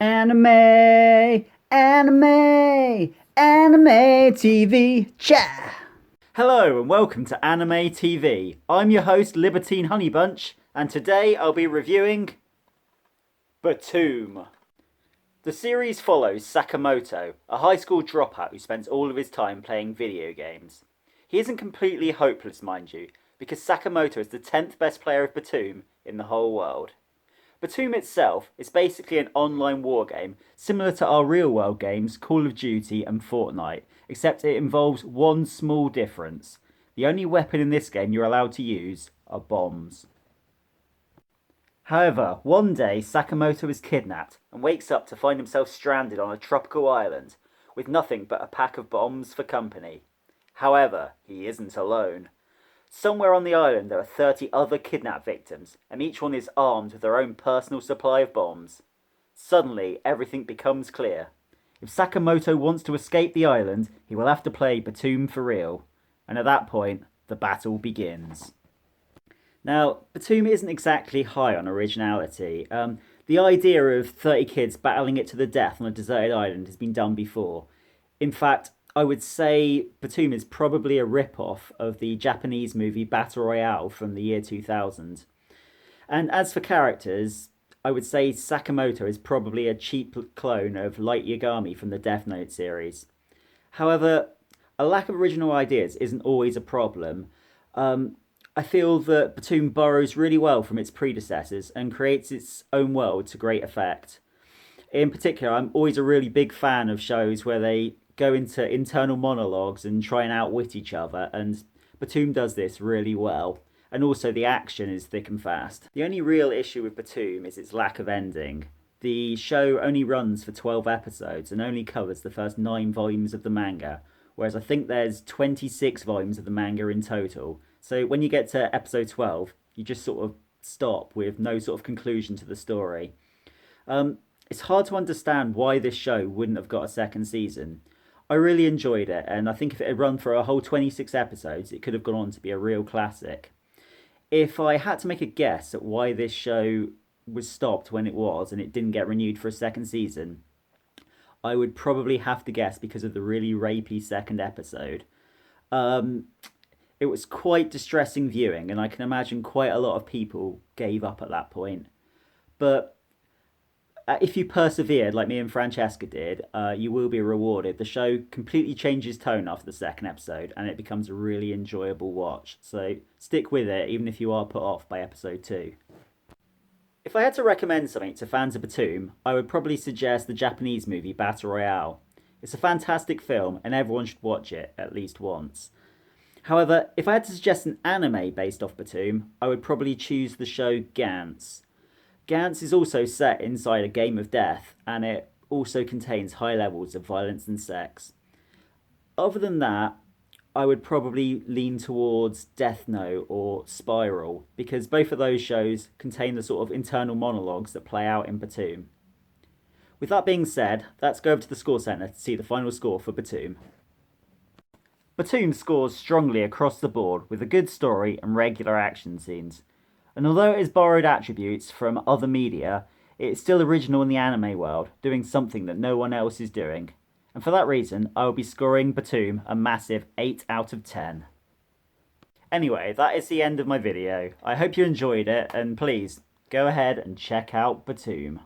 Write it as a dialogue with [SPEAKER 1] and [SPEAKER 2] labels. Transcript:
[SPEAKER 1] Anime, anime, anime TV chat. Hello and welcome to Anime TV. I'm your host Libertine Honeybunch, and today I'll be reviewing Btooom. The series follows Sakamoto, a high school dropout who spends all of his time playing video games. He isn't completely hopeless, mind you, because Sakamoto is the 10th best player of Btooom in the whole world. Btooom itself is basically an online war game similar to our real world games Call of Duty and Fortnite, except it involves one small difference. The only weapon in this game you're allowed to use are bombs. However, one day Sakamoto is kidnapped and wakes up to find himself stranded on a tropical island with nothing but a pack of bombs for company. However, he isn't alone. Somewhere on the island there are 30 other kidnap victims, and each one is armed with their own personal supply of bombs. Suddenly, everything becomes clear. If Sakamoto wants to escape the island, he will have to play Btooom for real. And at that point, the battle begins. Now, Btooom isn't exactly high on originality. The idea of 30 kids battling it to the death on a deserted island has been done before. In fact, I would say Btooom is probably a rip-off of the Japanese movie Battle Royale from the year 2000. And as for characters, I would say Sakamoto is probably a cheap clone of Light Yagami from the Death Note series. However, a lack of original ideas isn't always a problem. I feel that Btooom borrows really well from its predecessors and creates its own world to great effect. In particular, I'm always a really big fan of shows where they go into internal monologues and try and outwit each other, and Btooom does this really well. And also, the action is thick and fast. The only real issue with Btooom is its lack of ending. The show only runs for 12 episodes and only covers the first 9 volumes of the manga, whereas I think there's 26 volumes of the manga in total. So when you get to episode 12, you just sort of stop with no sort of conclusion to the story. It's hard to understand why this show wouldn't have got a second season. I really enjoyed it, and I think if it had run for a whole 26 episodes, it could have gone on to be a real classic. If I had to make a guess at why this show was stopped when it was and it didn't get renewed for a second season, I would probably have to guess because of the really rapey second episode. It was quite distressing viewing, and I can imagine quite a lot of people gave up at that point. But if you persevered like me and Francesca did, you will be rewarded. The show completely changes tone after the second episode, and it becomes a really enjoyable watch. So stick with it, even if you are put off by episode 2. If I had to recommend something to fans of Btooom, I would probably suggest the Japanese movie Battle Royale. It's a fantastic film, and everyone should watch it at least once. However, if I had to suggest an anime based off Btooom, I would probably choose the show Gantz. Gantz is also set inside a game of death, and it also contains high levels of violence and sex. Other than that, I would probably lean towards Death Note or Spiral, because both of those shows contain the sort of internal monologues that play out in Btooom. With that being said, let's go over to the score centre to see the final score for Btooom. Btooom scores strongly across the board with a good story and regular action scenes. And although it has borrowed attributes from other media, it is still original in the anime world, doing something that no one else is doing. And for that reason, I will be scoring Btooom a massive 8 out of 10. Anyway, that is the end of my video. I hope you enjoyed it, and please, go ahead and check out Btooom.